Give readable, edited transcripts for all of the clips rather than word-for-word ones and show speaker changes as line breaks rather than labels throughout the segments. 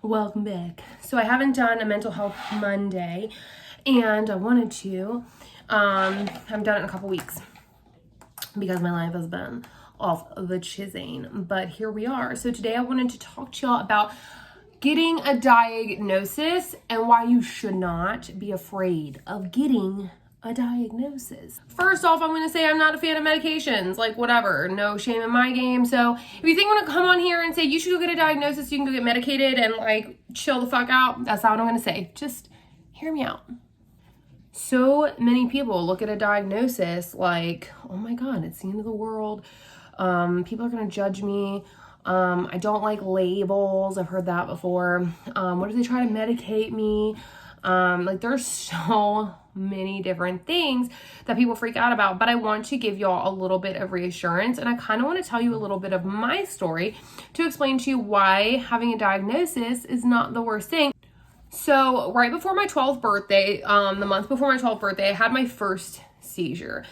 Welcome back. So I haven't done a mental health Monday and I wanted to. I haven't done it in a couple weeks because my life has been off the chisane, but here we are. So today I wanted to talk to y'all about getting a diagnosis and why you should not be afraid of getting a diagnosis. First off, I'm going to say I'm not a fan of medications, like whatever, no shame in my game. So if you think I'm going to come on here and say you should go get a diagnosis, you can go get medicated and like chill the fuck out, that's not what I'm going to say. Just hear me out. So many people look at a diagnosis like, oh my God, it's the end of the world. People are going to judge me. I don't like labels. I've heard that before. What if they try to medicate me? Like there's so many different things that people freak out about, but I want to give y'all a little bit of reassurance, and I kind of want to tell you a little bit of my story to explain to you why having a diagnosis is not the worst thing. So right before my 12th birthday, the month before my 12th birthday, I had my first seizure.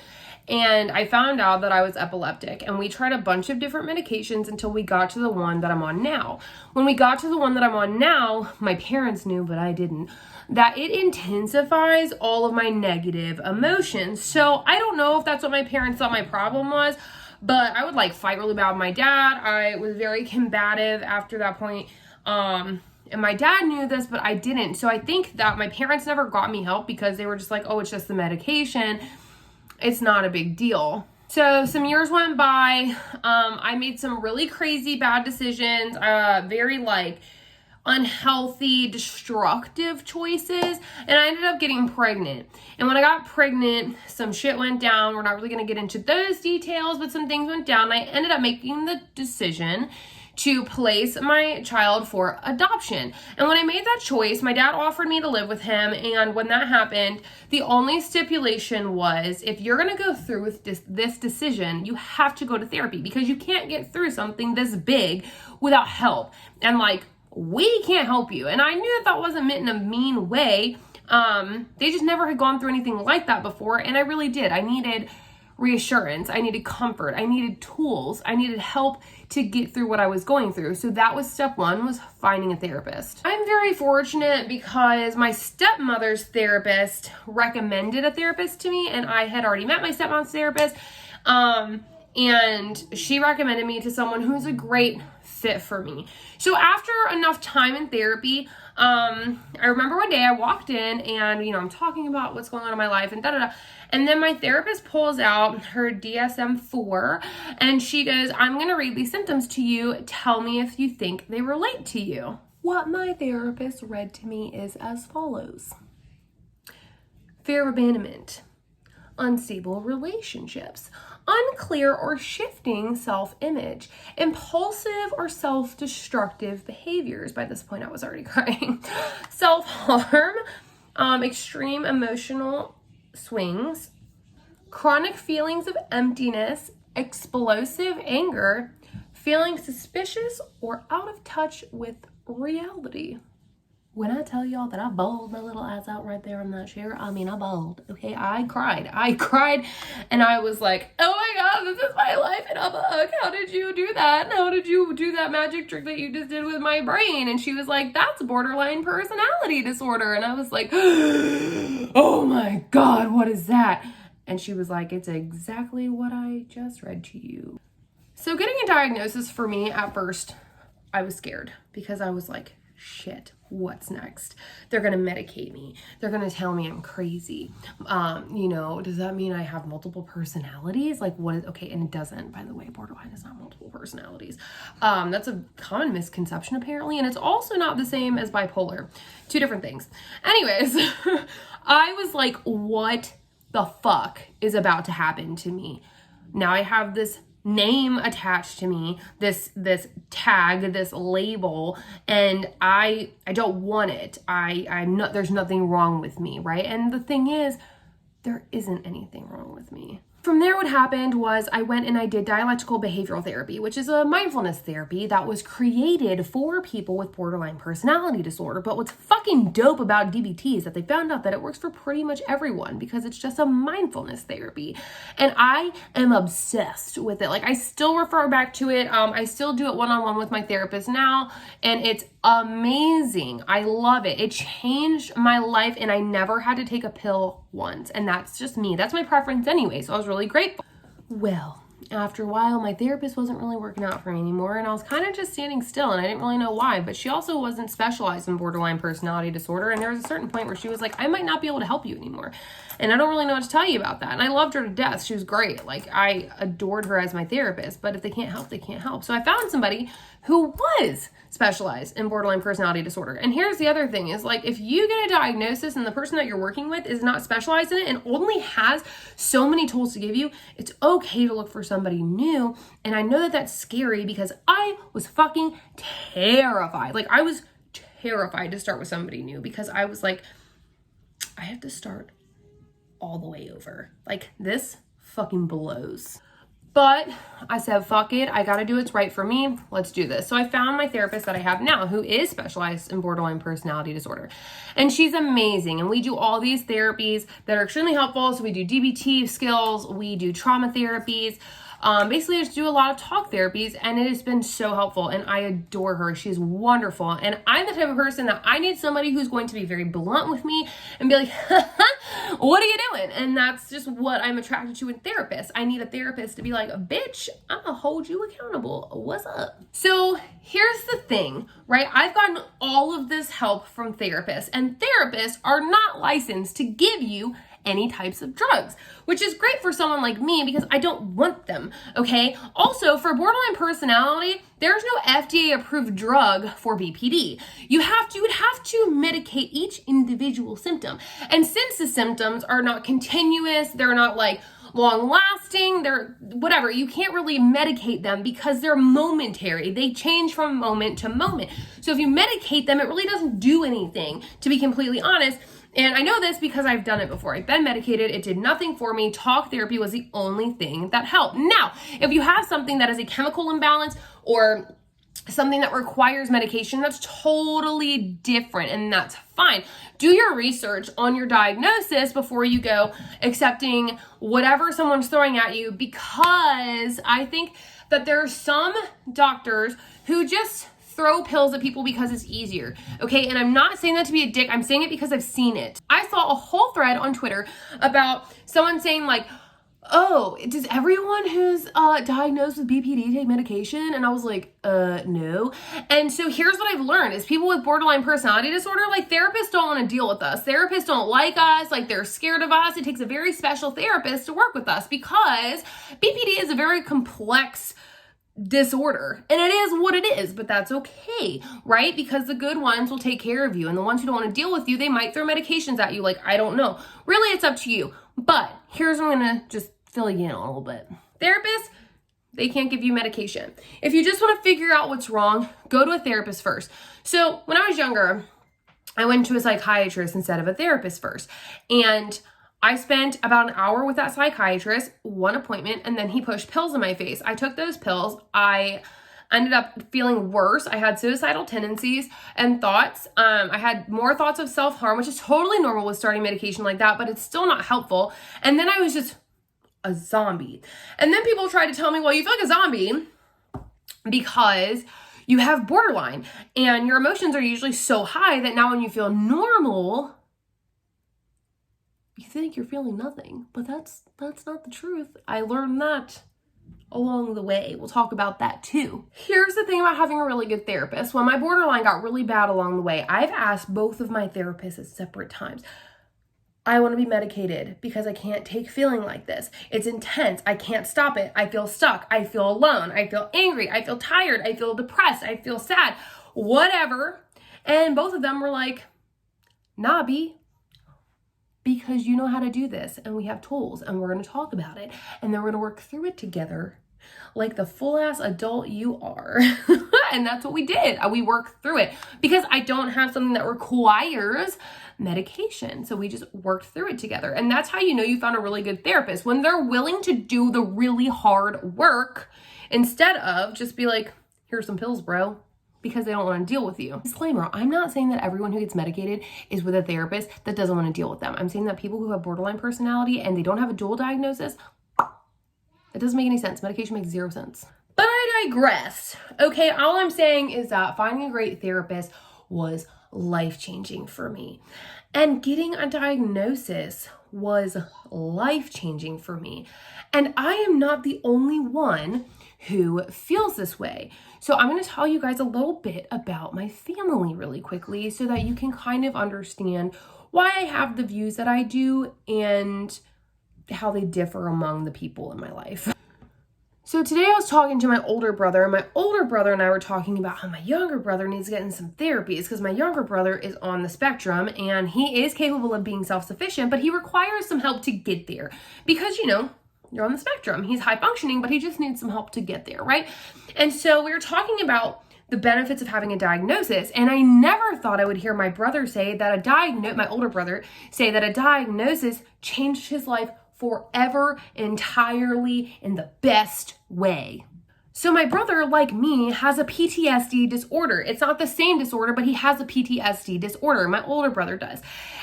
And I found out that I was epileptic, and we tried a bunch of different medications until we got to the one that I'm on now. When we got to the one that I'm on now, my parents knew, but I didn't, that it intensifies all of my negative emotions. So I don't know if that's what my parents thought my problem was, but I would like fight really bad with my dad. I was very combative after that point. And my dad knew this, but I didn't. So I think that my parents never got me help because they were just like, oh, it's just the medication. It's not a big deal. So some years went by. I made some really crazy bad decisions, very like unhealthy, destructive choices, and I ended up getting pregnant. And when I got pregnant, some shit went down. We're not really going to get into those details, but some things went down. I ended up making the decision to place my child for adoption. And when I made that choice, my dad offered me to live with him. And when that happened, the only stipulation was if you're going to go through with this decision, you have to go to therapy because you can't get through something this big without help. And like, we can't help you. And I knew that wasn't meant in a mean way. They just never had gone through anything like that before. And I really did. I needed reassurance. I needed comfort. I needed tools. I needed help to get through what I was going through. So that was step one, was finding a therapist. I'm very fortunate because my stepmother's therapist recommended a therapist to me, and I had already met my stepmom's therapist. And she recommended me to someone who's a great fit for me. So after enough time in therapy, I remember one day I walked in and, I'm talking about what's going on in my life and da-da-da. And then my therapist pulls out her DSM-4 and she goes, I'm going to read these symptoms to you. Tell me if you think they relate to you. What my therapist read to me is as follows. Fear of abandonment, unstable relationships, unclear or shifting self-image, impulsive or self-destructive behaviors. By this point, I was already crying. Self-harm, extreme emotional swings, chronic feelings of emptiness, explosive anger, feeling suspicious or out of touch with reality. When I tell y'all that I bawled my little ass out right there in that chair, I mean, I bawled, okay? I cried, and I was like, oh my God, this is my life, and I'm like, how did you do that? How did you do that magic trick that you just did with my brain? And she was like, that's borderline personality disorder. And I was like, oh my God, what is that? And she was like, it's exactly what I just read to you. So getting a diagnosis for me at first, I was scared because I was like, shit, what's next? They're gonna medicate me. They're gonna tell me I'm crazy. Does that mean I have multiple personalities? Like what is, okay, and it doesn't, by the way, borderline is not multiple personalities. That's a common misconception apparently, and it's also not the same as bipolar. Two different things. Anyways, I was like, what the fuck is about to happen to me? Now I have this name attached to me, this tag, this label, and I don't want it. I'm not, there's nothing wrong with me, right? And the thing is, there isn't anything wrong with me. From there, what happened was I went and I did dialectical behavioral therapy, which is a mindfulness therapy that was created for people with borderline personality disorder. But what's fucking dope about DBT is that they found out that it works for pretty much everyone because it's just a mindfulness therapy. And I am obsessed with it. Like, I still refer back to it. I still do it one-on-one with my therapist now, and it's amazing. I love it. It changed my life, and I never had to take a pill once. And that's just me. That's my preference anyway. So I was really grateful. Well, after a while, my therapist wasn't really working out for me anymore, and I was kind of just standing still, and I didn't really know why. But she also wasn't specialized in borderline personality disorder, and there was a certain point where she was like, I might not be able to help you anymore. And I don't really know what to tell you about that. And I loved her to death. She was great. Like, I adored her as my therapist, but if they can't help, they can't help. So I found somebody who was specialized in borderline personality disorder. And here's the other thing is, like, if you get a diagnosis and the person that you're working with is not specialized in it and only has so many tools to give you, it's okay to look for somebody new. And I know that that's scary because I was fucking terrified. Like, I was terrified to start with somebody new because I was like, I have to start all the way over. Like, this fucking blows. But I said, fuck it. I got to do what's right for me. Let's do this. So I found my therapist that I have now who is specialized in borderline personality disorder. And she's amazing. And we do all these therapies that are extremely helpful. So we do DBT skills. We do trauma therapies. Basically, I just do a lot of talk therapies, and it has been so helpful, and I adore her. She's wonderful, and I'm the type of person that I need somebody who's going to be very blunt with me and be like, what are you doing? And that's just what I'm attracted to in therapists. I need a therapist to be like, bitch, I'm gonna hold you accountable. What's up? So here's the thing, right? I've gotten all of this help from therapists, and therapists are not licensed to give you any types of drugs, which is great for someone like me because I don't want them, okay? Also, for borderline personality, there's no FDA approved drug for BPD. You would have to medicate each individual symptom. And since the symptoms are not continuous, they're not like long lasting, they're whatever, you can't really medicate them because they're momentary. They change from moment to moment. So if you medicate them, it really doesn't do anything, to be completely honest. And I know this because I've done it before. I've been medicated. It did nothing for me. Talk therapy was the only thing that helped. Now, if you have something that is a chemical imbalance or something that requires medication, that's totally different, and that's fine. Do your research on your diagnosis before you go accepting whatever someone's throwing at you, because I think that there are some doctors who just throw pills at people because it's easier, okay? And I'm not saying that to be a dick. I'm saying it because I've seen it. I saw a whole thread on Twitter about someone saying like, oh, does everyone who's diagnosed with BPD take medication? And I was like, no. And so here's what I've learned is people with borderline personality disorder, like, therapists don't want to deal with us. Therapists don't like us. Like, they're scared of us. It takes a very special therapist to work with us because BPD is a very complex disorder, and it is what it is, but that's okay, right? Because the good ones will take care of you, and the ones who don't want to deal with you, they might throw medications at you. Like, I don't know. Really, it's up to you. But here's what I'm gonna just fill you in on a little bit. Therapists, they can't give you medication. If you just want to figure out what's wrong, go to a therapist first. So when I was younger, I went to a psychiatrist instead of a therapist first, and I spent about an hour with that psychiatrist, one appointment, and then he pushed pills in my face. I took those pills. I ended up feeling worse. I had suicidal tendencies and thoughts. I had more thoughts of self-harm, which is totally normal with starting medication like that, but it's still not helpful. And then I was just a zombie. And then people tried to tell me, well, you feel like a zombie because you have borderline and your emotions are usually so high that now when you feel normal, you think you're feeling nothing, but that's not the truth. I learned that along the way. We'll talk about that too. Here's the thing about having a really good therapist. When my borderline got really bad along the way, I've asked both of my therapists at separate times, I want to be medicated because I can't take feeling like this. It's intense. I can't stop it. I feel stuck. I feel alone. I feel angry. I feel tired. I feel depressed. I feel sad, whatever. And both of them were like, nah, B, because you know how to do this, and we have tools, and we're going to talk about it, and then we're going to work through it together like the full-ass adult you are. And that's what we did. We worked through it because I don't have something that requires medication. So we just worked through it together. And that's how you know you found a really good therapist, when they're willing to do the really hard work instead of just be like, here's some pills, bro, because they don't want to deal with you. Disclaimer, I'm not saying that everyone who gets medicated is with a therapist that doesn't want to deal with them. I'm saying that people who have borderline personality and they don't have a dual diagnosis, it doesn't make any sense. Medication makes zero sense. But I digress. Okay, all I'm saying is that finding a great therapist was life-changing for me. And getting a diagnosis was life-changing for me. And I am not the only one who feels this way. So I'm going to tell you guys a little bit about my family really quickly so that you can kind of understand why I have the views that I do and how they differ among the people in my life. So today I was talking to my older brother, and my older brother and I were talking about how my younger brother needs to get in some therapies because my younger brother is on the spectrum and he is capable of being self-sufficient, but he requires some help to get there because, you know, you're on the spectrum. He's high functioning, but he just needs some help to get there, right? And so we were talking about the benefits of having a diagnosis, and I never thought I would hear my brother say that my older brother say that a diagnosis changed his life forever, entirely, in the best way. So my brother, like me, has a PTSD disorder. It's not the same disorder, but he has a PTSD disorder. My older brother does.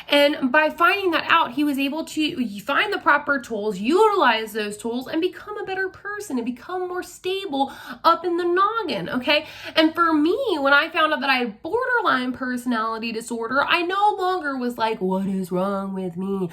And by finding that out, he was able to find the proper tools, utilize those tools, and become a better person and become more stable up in the noggin, okay? And for me, when I found out that I had borderline personality disorder, I no longer was like, what is wrong with me?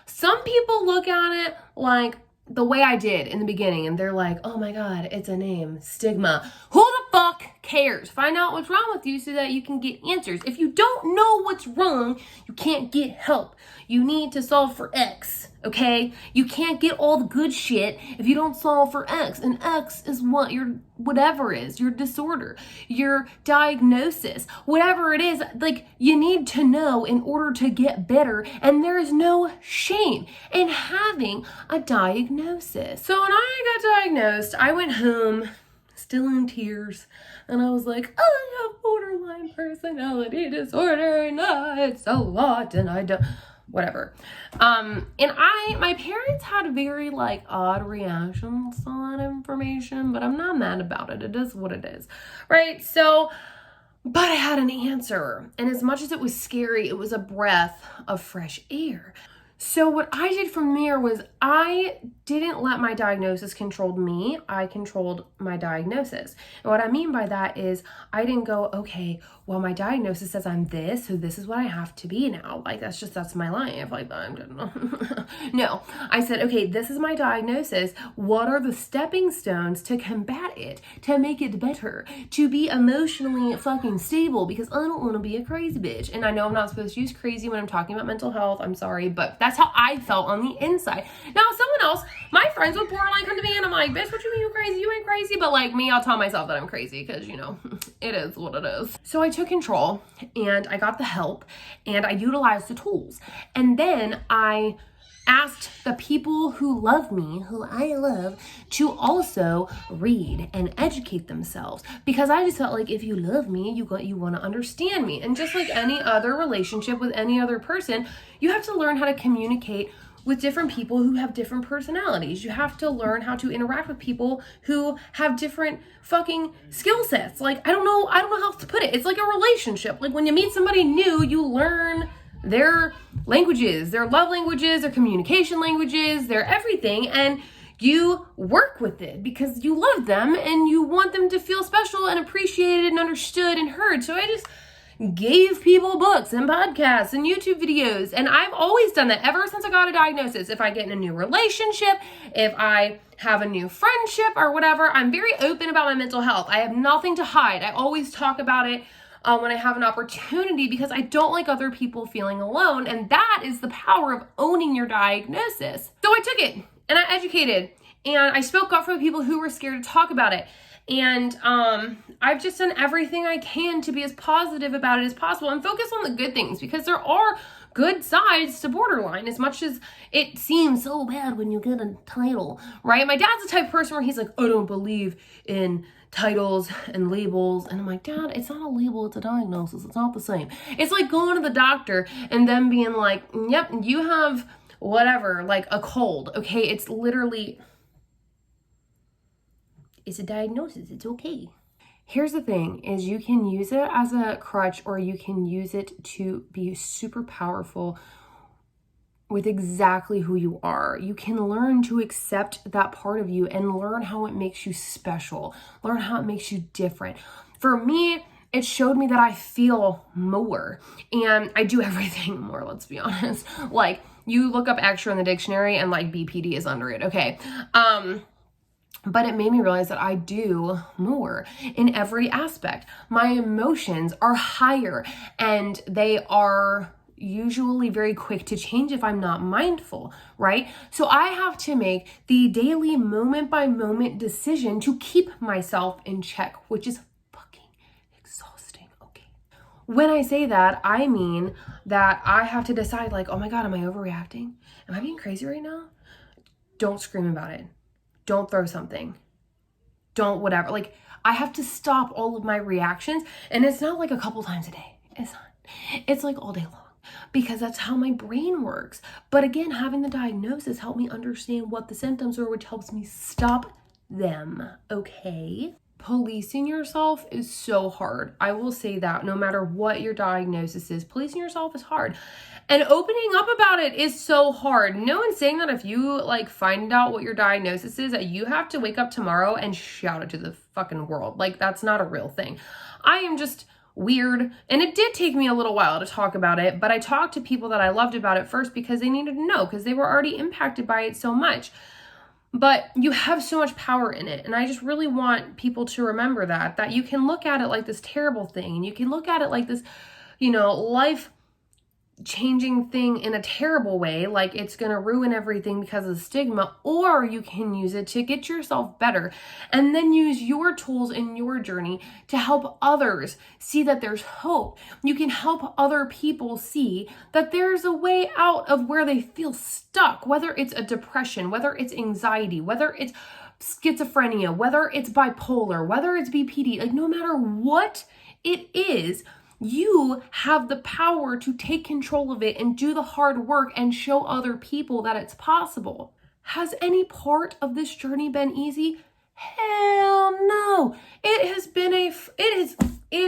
Some people look at it like the way I did in the beginning, and they're like, oh my God, it's a name, stigma. Who the fuck cares? Find out what's wrong with you so that you can get answers. If you don't know what's wrong, you can't get help. You need to solve for X, okay? You can't get all the good shit if you don't solve for X, and X is what your whatever is, your disorder, your diagnosis, whatever it is, like you need to know in order to get better, and there is no shame in having a diagnosis. So when I got diagnosed, I went home still in tears, and I was like, I have borderline personality disorder, and it's a lot, and I don't, whatever. My parents had very like odd reactions to that information, but I'm not mad about it. It is what it is, right? So, but I had an answer, and as much as it was scary, it was a breath of fresh air. So what I did from there was I didn't let my diagnosis control me. I controlled my diagnosis. And what I mean by that is I didn't go, okay, well, my diagnosis says I'm this, so this is what I have to be now. Like, that's my life. Like, no, I said, okay, this is my diagnosis. What are the stepping stones to combat it, to make it better, to be emotionally fucking stable? Because I don't want to be a crazy bitch. And I know I'm not supposed to use crazy when I'm talking about mental health. I'm sorry, but that's how I felt on the inside. Now, someone else, my friends with borderline come to me and I'm like, bitch, what you mean you crazy? You ain't crazy. But like me, I'll tell myself that I'm crazy because, you know, it is what it is. So I took control and I got the help and I utilized the tools. And then I asked the people who love me, who I love, to also read and educate themselves, because I just felt like if you love me, you want to understand me. And just like any other relationship with any other person, you have to learn how to communicate with different people who have different personalities. You have to learn how to interact with people who have different fucking skill sets. Like, I don't know how else to put it. It's like a relationship. Like when you meet somebody new, you learn their languages, their love languages, their communication languages, their everything, and you work with it because you love them and you want them to feel special and appreciated and understood and heard. So I just gave people books and podcasts and YouTube videos, and I've always done that ever since I got a diagnosis. If I get in a new relationship, if I have a new friendship or whatever, I'm very open about my mental health. I have nothing to hide. I always talk about it when I have an opportunity, because I don't like other people feeling alone, and that is the power of owning your diagnosis. So I took it and I educated and I spoke up for the people who were scared to talk about it. And I've just done everything I can to be as positive about it as possible and focus on the good things, because there are good sides to borderline, as much as it seems so bad when you get a title, right? My dad's the type of person where he's like, I don't believe in titles and labels. And I'm like, Dad, it's not a label, it's a diagnosis. It's not the same. It's like going to the doctor and them being like, yep, you have whatever, like a cold. Okay, it's literally, it's a diagnosis. It's okay. Here's the thing, is you can use it as a crutch, or you can use it to be super powerful with exactly who you are. You can learn to accept that part of you and learn how it makes you special, learn how it makes you different. For me, it showed me that I feel more, and I do everything more, let's be honest. Like, you look up extra in the dictionary and like BPD is under it, okay? But it made me realize that I do more in every aspect. My emotions are higher, and they are usually very quick to change if I'm not mindful, right? So I have to make the daily moment by moment decision to keep myself in check, which is fucking exhausting, okay? When I say that, I mean that I have to decide, like, oh my God, am I overreacting? Am I being crazy right now? Don't scream about it. Don't throw something. Don't whatever. Like, I have to stop all of my reactions. And it's not like a couple times a day. It's not. It's like all day long, because that's how my brain works. But again, having the diagnosis helped me understand what the symptoms are, which helps me stop them. Okay? Policing yourself is so hard. I will say that no matter what your diagnosis is, policing yourself is hard. And opening up about it is so hard. No one's saying that if you like find out what your diagnosis is, that you have to wake up tomorrow and shout it to the fucking world. Like, that's not a real thing. I am just weird. And it did take me a little while to talk about it, but I talked to people that I loved about it first because they needed to know, because they were already impacted by it so much. But you have so much power in it. And I just really want people to remember that you can look at it like this terrible thing. And you can look at it like this, life changing thing in a terrible way, like it's going to ruin everything because of the stigma, or you can use it to get yourself better, and then use your tools in your journey to help others see that there's hope. You can help other people see that there's a way out of where they feel stuck, whether it's a depression, whether it's anxiety, whether it's schizophrenia, whether it's bipolar, whether it's BPD, like no matter what it is, you have the power to take control of it and do the hard work and show other people that it's possible. Has any part of this journey been easy? Hell no. It's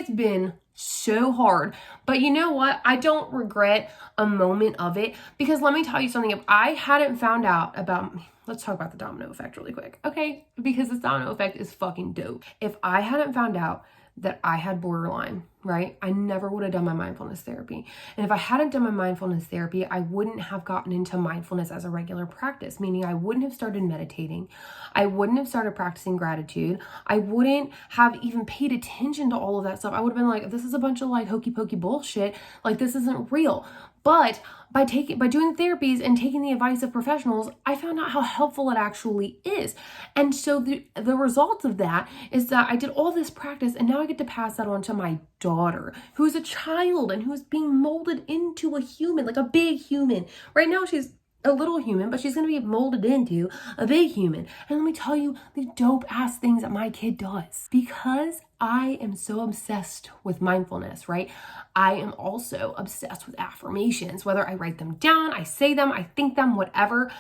been so hard. But you know what? I don't regret a moment of it, because let me tell you something. If I hadn't found out about, let's talk about the domino effect really quick, okay? Because this domino effect is fucking dope. If I hadn't found out that I had borderline, right? I never would have done my mindfulness therapy. And if I hadn't done my mindfulness therapy, I wouldn't have gotten into mindfulness as a regular practice, meaning I wouldn't have started meditating. I wouldn't have started practicing gratitude. I wouldn't have even paid attention to all of that stuff. I would have been like, this is a bunch of like hokey pokey bullshit. Like, this isn't real. But by doing therapies and taking the advice of professionals, I found out how helpful it actually is. And so the result of that is that I did all this practice, and now I get to pass that on to my daughter, who's a child and who's being molded into a human, like a big human. Right now she's a little human, but she's going to be molded into a big human. And let me tell you the dope ass things that my kid does, because I am so obsessed with mindfulness, right? I am also obsessed with affirmations, whether I write them down, I say them, I think them, whatever.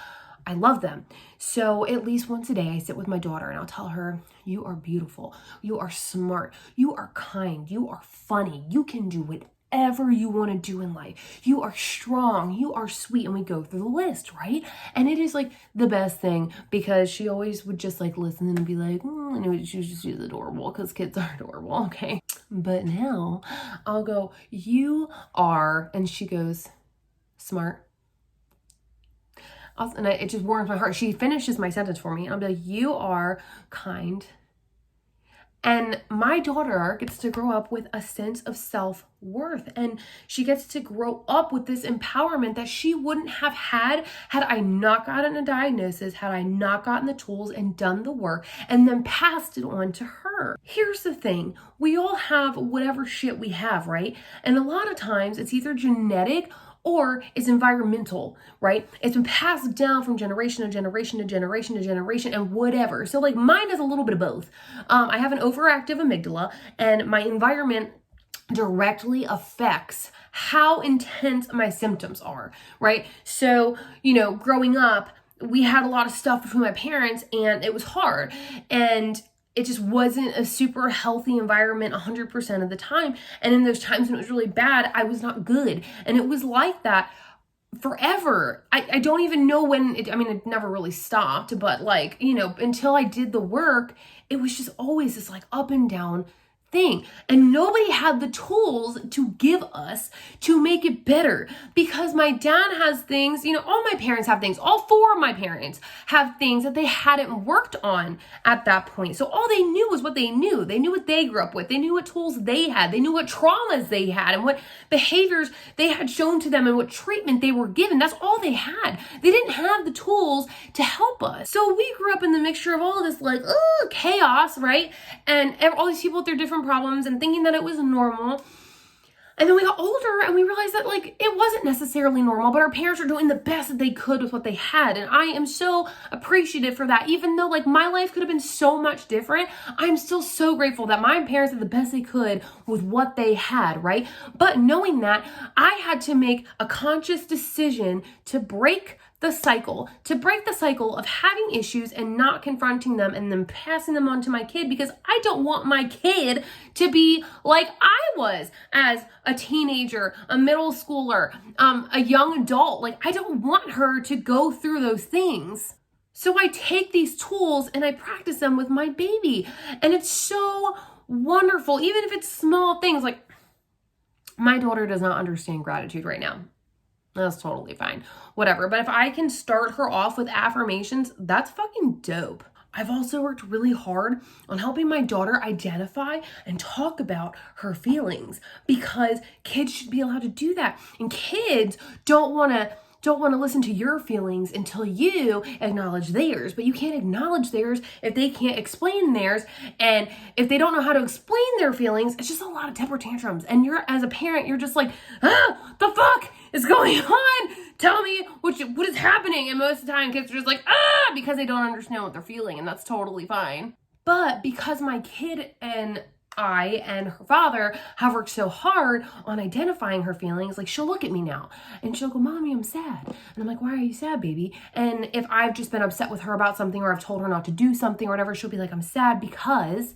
I love them. So at least once a day, I sit with my daughter and I'll tell her, you are beautiful, you are smart, you are kind, you are funny, you can do whatever you want to do in life. You are strong, you are sweet. And we go through the list, right? And it is like the best thing, because she always would just like listen and be like, and she was just adorable, because kids are adorable, okay? But now I'll go, you are, and she goes, smart. And it just warms my heart. She finishes my sentence for me. And I'll be like, you are kind. And my daughter gets to grow up with a sense of self-worth. And she gets to grow up with this empowerment that she wouldn't have had I not gotten a diagnosis, had I not gotten the tools and done the work and then passed it on to her. Here's the thing. We all have whatever shit we have, right? And a lot of times it's either genetic or it's environmental, right? It's been passed down from generation to generation to generation to generation and whatever. So like mine is a little bit of both. I have an overactive amygdala, and my environment directly affects how intense my symptoms are, right? So, growing up, we had a lot of stuff between my parents and it was hard. And it just wasn't a super healthy environment 100% of the time. And in those times when it was really bad, I was not good. And it was like that forever. I don't even know when it never really stopped, but until I did the work, it was just always this like up and down thing. And nobody had the tools to give us to make it better, because my dad has things, all my parents have things, all four of my parents have things that they hadn't worked on at that point. So all they knew was what they knew. They knew what they grew up with. They knew what tools they had. They knew what traumas they had and what behaviors they had shown to them and what treatment they were given. That's all they had. They didn't have the tools to help us. So we grew up in the mixture of all of this chaos, right? And all these people with their different problems and thinking that it was normal. And then we got older and we realized that it wasn't necessarily normal, but our parents were doing the best that they could with what they had. And I am so appreciative for that. Even though my life could have been so much different, I'm still so grateful that my parents did the best they could with what they had, right? But knowing that, I had to make a conscious decision to break the cycle of having issues and not confronting them and then passing them on to my kid, because I don't want my kid to be like I was as a teenager, a middle schooler, a young adult. I don't want her to go through those things. So I take these tools and I practice them with my baby. And it's so wonderful, even if it's small things. My daughter does not understand gratitude right now. That's totally fine. Whatever. But if I can start her off with affirmations, that's fucking dope. I've also worked really hard on helping my daughter identify and talk about her feelings, because kids should be allowed to do that. And kids don't want to listen to your feelings until you acknowledge theirs. But you can't acknowledge theirs if they can't explain theirs. And if they don't know how to explain their feelings, it's just a lot of temper tantrums. And as a parent, you're just like, the fuck is going on? Tell me what is happening. And most of the time kids are just like, because they don't understand what they're feeling. And that's totally fine. But because my kid and I and her father have worked so hard on identifying her feelings, she'll look at me now and she'll go, "Mommy, I'm sad." And I'm like, "Why are you sad, baby?" And if I've just been upset with her about something, or I've told her not to do something or whatever, she'll be like, "I'm sad because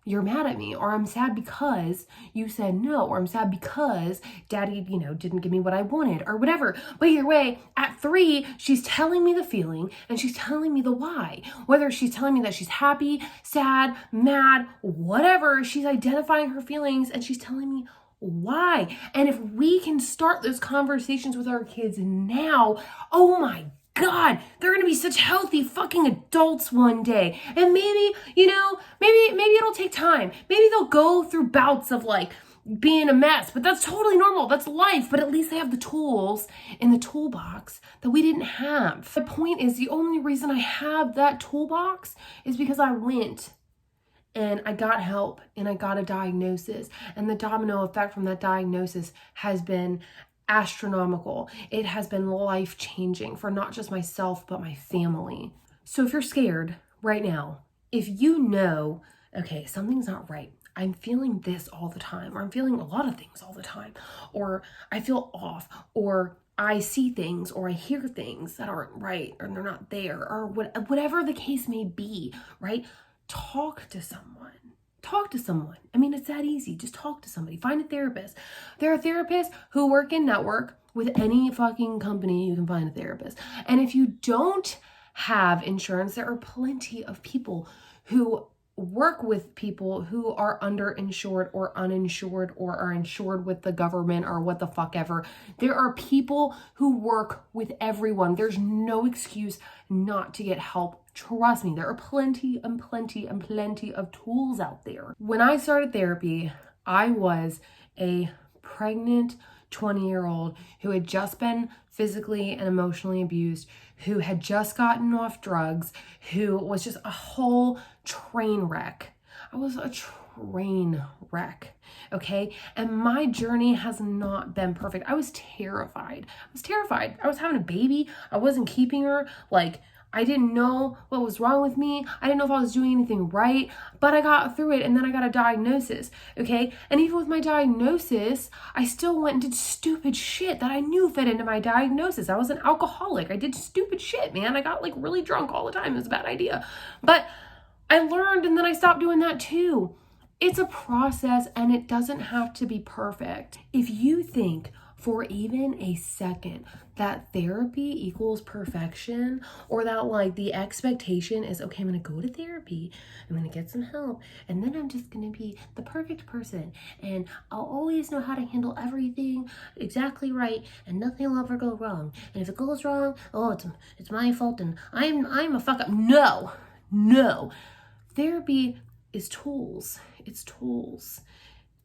you're mad at me," or "I'm sad because you said no," or "I'm sad because daddy, didn't give me what I wanted," or whatever. But either way, at 3, she's telling me the feeling and she's telling me the why. Whether she's telling me that she's happy, sad, mad, whatever, she's identifying her feelings and she's telling me why. And if we can start those conversations with our kids now, oh my God, they're going to be such healthy fucking adults one day. And maybe, maybe it'll take time. Maybe they'll go through bouts of being a mess, but that's totally normal. That's life. But at least they have the tools in the toolbox that we didn't have. The point is, the only reason I have that toolbox is because I went and I got help and I got a diagnosis. And the domino effect from that diagnosis has been astronomical. It has been life-changing for not just myself, but my family. So if you're scared right now, if you know, okay, something's not right, I'm feeling this all the time, or I'm feeling a lot of things all the time, or I feel off, or I see things, or I hear things that aren't right, or they're not there, or whatever the case may be, right? Talk to someone. Talk to someone. It's that easy. Just talk to somebody. Find a therapist. There are therapists who work in network with any fucking company. You can find a therapist. And if you don't have insurance, there are plenty of people who work with people who are underinsured or uninsured or are insured with the government or what the fuck ever. There are people who work with everyone. There's no excuse not to get help. Trust me, there are plenty and plenty and plenty of tools out there. When I started therapy, I was a pregnant 20-year-old who had just been physically and emotionally abused, who had just gotten off drugs, who was just a whole train wreck. I was a train wreck, okay? And my journey has not been perfect. I was terrified. I was having a baby. I wasn't keeping her. Like, I didn't know what was wrong with me. I didn't know if I was doing anything right, but I got through it, and then I got a diagnosis, okay? And even with my diagnosis, I still went and did stupid shit that I knew fit into my diagnosis. I was an alcoholic. I did stupid shit, man. I got like really drunk all the time. It was a bad idea. But I learned, and then I stopped doing that too. It's a process, and it doesn't have to be perfect. If you think for even a second that therapy equals perfection, or that like the expectation is, okay, I'm gonna go to therapy, I'm gonna get some help, and then I'm just gonna be the perfect person, and I'll always know how to handle everything exactly right, and nothing will ever go wrong. And if it goes wrong, oh, it's my fault, and I'm a fuck up. No. Therapy is tools. It's tools.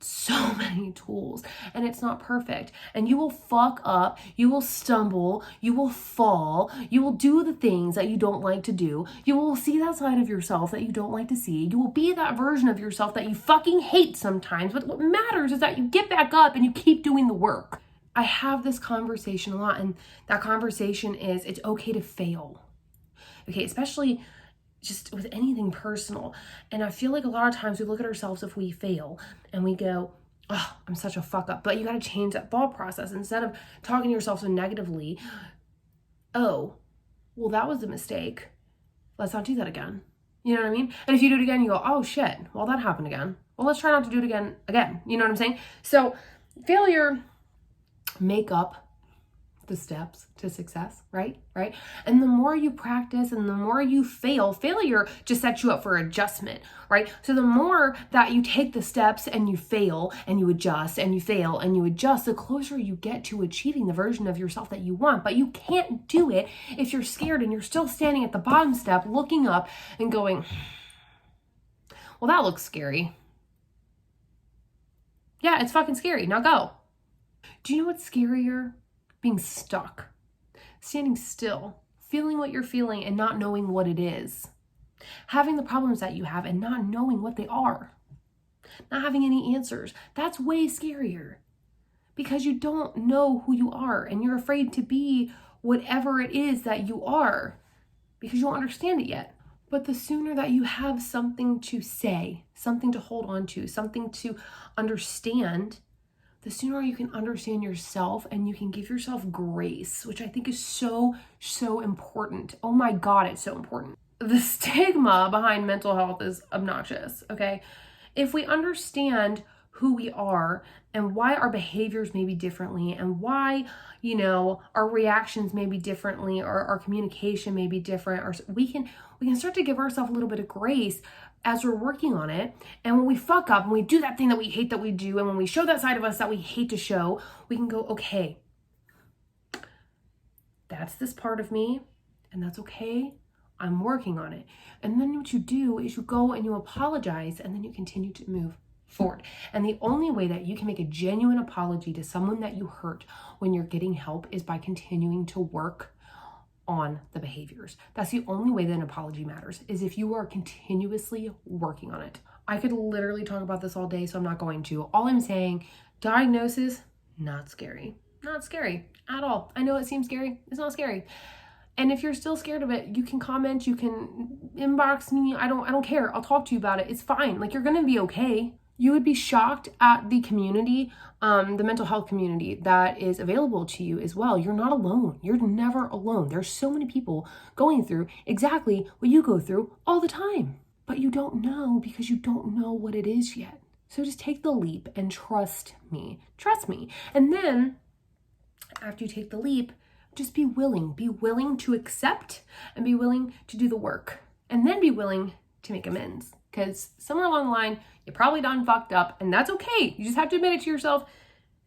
So many tools, and it's not perfect, and you will fuck up, you will stumble, you will fall, you will do the things that you don't like to do, you will see that side of yourself that you don't like to see, you will be that version of yourself that you fucking hate sometimes, but what matters is that you get back up and you keep doing the work. I have this conversation a lot, and that conversation is, it's okay to fail, okay, especially just with anything personal. And I feel like a lot of times we look at ourselves if we fail and we go, oh, I'm such a fuck up. But you got to change that thought process. Instead of talking to yourself so negatively, oh, well, that was a mistake. Let's not do that again. You know what I mean? And if you do it again, you go, oh shit, well, that happened again. Well, let's try not to do it again. You know what I'm saying? So failure, make up the steps to success, right? And the more you practice and the more you failure just sets you up for adjustment, right? So the more that you take the steps and you fail and you adjust and you fail and you adjust, the closer you get to achieving the version of yourself that you want. But you can't do it if you're scared and you're still standing at the bottom step looking up and going, well, that looks scary. Yeah, it's fucking scary. Now go. Do you know what's scarier? Being stuck, standing still, feeling what you're feeling and not knowing what it is, having the problems that you have and not knowing what they are, not having any answers. That's way scarier because you don't know who you are and you're afraid to be whatever it is that you are because you don't understand it yet. But the sooner that you have something to say, something to hold on to, something to understand, the sooner you can understand yourself and you can give yourself grace, which I think is so important. Oh my God, it's so important. The stigma behind mental health is obnoxious, okay? If we understand who we are and why our behaviors may be differently and why, our reactions may be differently or our communication may be different, or we can start to give ourselves a little bit of grace as we're working on it. And when we fuck up and we do that thing that we hate that we do, and when we show that side of us that we hate to show, we can go, okay, that's this part of me, and that's okay. I'm working on it. And then what you do is you go and you apologize, and then you continue to move forward. And the only way that you can make a genuine apology to someone that you hurt when you're getting help is by continuing to work on the behaviors. That's the only way that an apology matters, is if you are continuously working on it. I could literally talk about this all day, so I'm not going to. All I'm saying, diagnosis, not scary. Not scary at all. I know it seems scary. It's not scary. And if you're still scared of it, you can comment, you can inbox me. I don't care. I'll talk to you about it. It's fine. Like, you're going to be okay. You would be shocked at the community, the mental health community that is available to you as well. You're not alone. You're never alone. There's so many people going through exactly what you go through all the time, but you don't know because you don't know what it is yet. So just take the leap and trust me. Trust me. And then after you take the leap, just be willing to accept and be willing to do the work, and then be willing to make amends. Because somewhere along the line, you probably done fucked up, and that's okay. You just have to admit it to yourself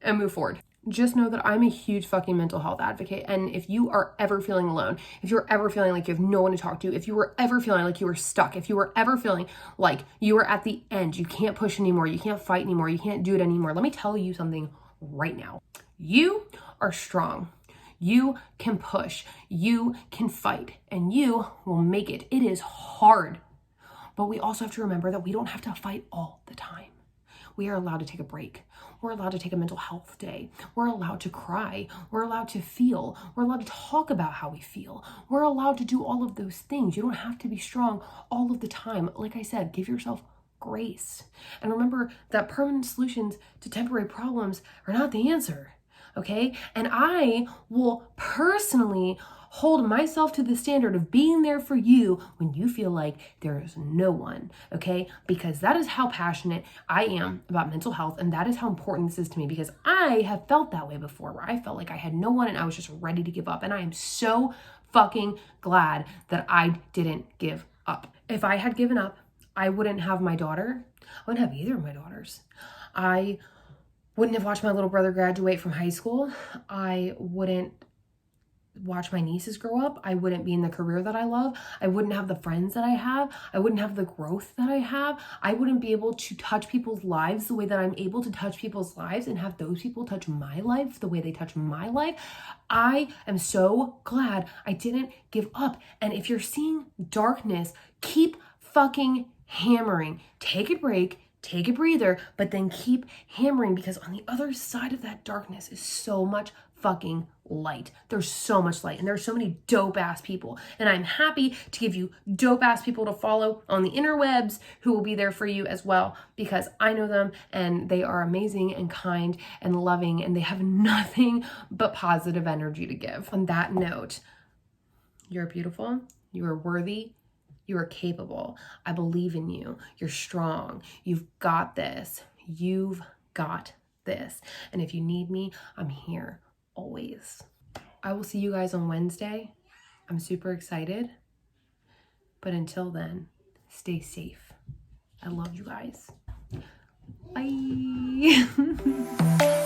and move forward. Just know that I'm a huge fucking mental health advocate. And if you are ever feeling alone, if you're ever feeling like you have no one to talk to, if you were ever feeling like you were stuck, if you were ever feeling like you were at the end, you can't push anymore, you can't fight anymore, you can't do it anymore, let me tell you something right now. You are strong. You can push, you can fight, and you will make it. It is hard, But we also have to remember that we don't have to fight all the time. We are allowed to take a break. We're allowed to take a mental health day. We're allowed to cry. We're allowed to feel. We're allowed to talk about how we feel. We're allowed to do all of those things. You don't have to be strong all of the time. Like I said, give yourself grace. And remember that permanent solutions to temporary problems are not the answer. Okay? And I will personally hold myself to the standard of being there for you when you feel like there is no one, okay? Because that is how passionate I am about mental health, and that is how important this is to me, because I have felt that way before, where I felt like I had no one and I was just ready to give up. And I am so fucking glad that I didn't give up. If I had given up, I wouldn't have my daughter. I wouldn't have either of my daughters. I wouldn't have watched my little brother graduate from high school. I wouldn't watch my nieces grow up. I wouldn't be in the career that I love. I wouldn't have the friends that I have. I wouldn't have the growth that I have. I wouldn't be able to touch people's lives the way that I'm able to touch people's lives and have those people touch my life the way they touch my life. I am so glad I didn't give up. And if you're seeing darkness, keep fucking hammering. Take a break. Take a breather, but then keep hammering, because on the other side of that darkness is so much fucking light. There's so much light, and there's so many dope ass people. And I'm happy to give you dope ass people to follow on the interwebs who will be there for you as well, because I know them and they are amazing and kind and loving, and they have nothing but positive energy to give. On that note, you're beautiful, you are worthy, you are capable. I believe in you. You're strong. You've got this. You've got this. And if you need me, I'm here always. I will see you guys on Wednesday. I'm super excited. But until then, stay safe. I love you guys. Bye.